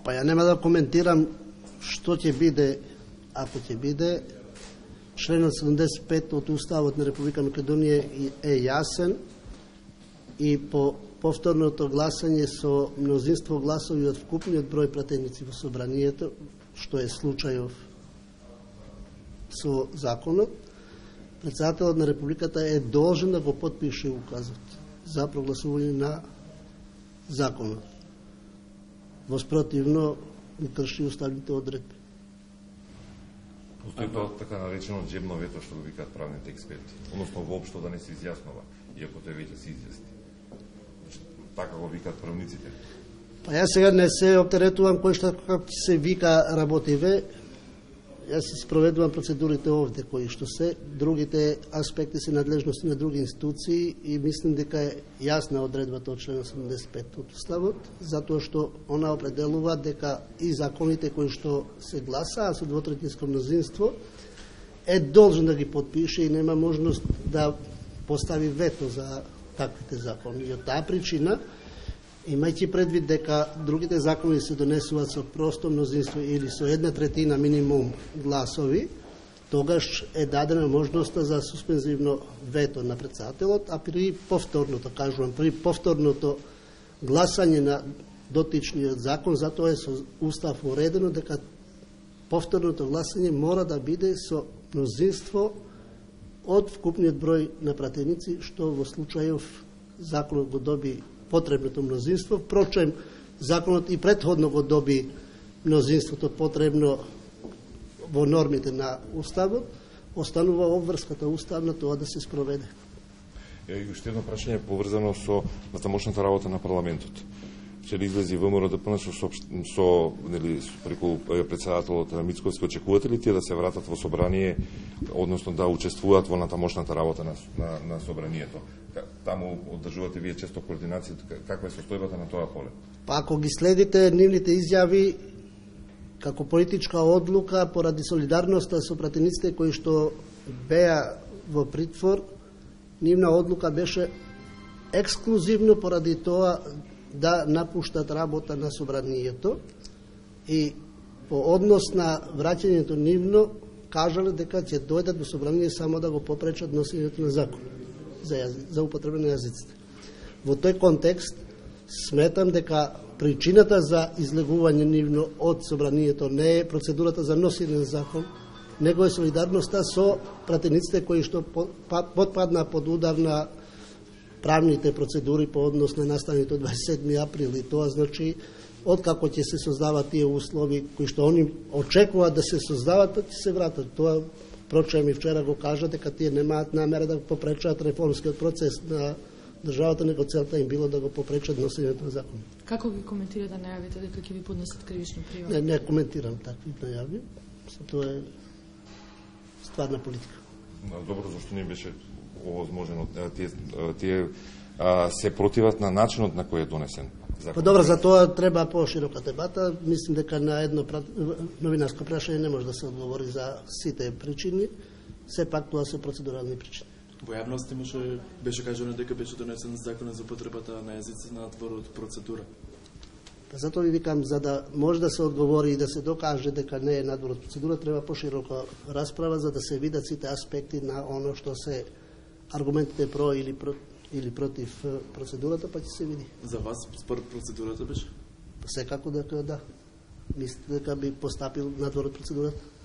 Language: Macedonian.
Па ја нема да коментирам што ќе биде, ако ќе биде. Членот 75 од Уставот на Република Македонија е јасен и по повторното гласање со мнозинство гласови од вкупниот број пратеници во собранието, што е случајов со законот, председателот на Републиката е должен да го потпише указот за прогласување на законот. Воспротивно не крши уставните одредби. Постои тоа така наречено джебно вето што го викаат правните експерти, односно воопшто да не се изјаснува, иако тој веќе се изјасни. Така го викаат правниците. Па јас сега не се оптеретувам кој што како се вика работиве. Јас се спроведувам процедурите овде кои што се, другите аспекти се надлежности на други институции и мислам дека е јасна одредбата од член 85 од Уставот, затоа што она определува дека и законите кои што се гласаа со двотретинско мнозинство е должен да ги подпише и нема можност да постави вето за таквите закони. И од таа причина, имајќи предвид дека другите закони се донесуваат со просто мнозинство или со 1/3 минимум гласови, тогаш е дадена можноста за суспензивно вето на председателот, а при повторното, кажувам, при повторното гласање на дотичниот закон, затоа е со Устав уредено дека повторното гласање мора да биде со мнозинство од вкупниот број на пратеници, што во случајов законот го доби потребното мнозинство. Впрочем, законот и претходно го доби мнозинството потребно во нормите на Уставот, останува обврската уставна тоа да се спроведе. И уште едно прашање поврзано со натамошната работа на парламентот. Вчера излези ВМРО ДПМ со преку председателот Мицковски, очекувате ли тие да се вратат во собрание, односно да учествуваат во натамошната работа на собранието? Таму одржувате вие често координацијата, каква е состојбата на тоа поле? Па ако ги следите нивните изјави како политичка одлука поради солидарноста со пратениците кои што беа во притвор, нивна одлука беше ексклузивно поради тоа да напуштат работа на собранието и по однос на враќањето нивно кажале дека ќе дојдат во собрание само да го попречат носењето на закон за употреба на јазиците. Во тој контекст сметам дека причината за излегување нивно од собранието не е процедурата за носење на закон, него е солидарноста со пратениците кои што потпадна под удар на правните процедури по однос на настаните од 27. април. И тоа значи, откако ќе се создават тие услови кои што они очекуваат да се создават, па ќе се вратат. Тоа, впрочем, и вчера го кажа дека тие немаат намера да попречат реформскиот процес на државата, него целта им било да го попречат носењето на закон. Како ги коментирате најавите дека ќе ви поднесат кривична прижива? Не коментирам такви најави. Тоа е стварна политика. Добро, зашто не беше овозможено? Тие се противат на начинот на кој е донесен закон. Па добро, за тоа треба поширока дебата. Мислим дека на едно новинарско прашање не може да се одговори за сите причини. Сепак тоа се процедурални причини. Во јавност беше кажано дека беше донесен закон за потребата на јазици надвор од процедура. Па затоа ви викам, за да може да се одговори и да се докаже дека не е надвор од процедура, треба поширока расправа за да се видат сите аспекти на оно што се аргументите про или против процедурата, па ќе се види. За вас според процедурата беше? Секако дека да. Мислите дека би постапил надвор од процедурата?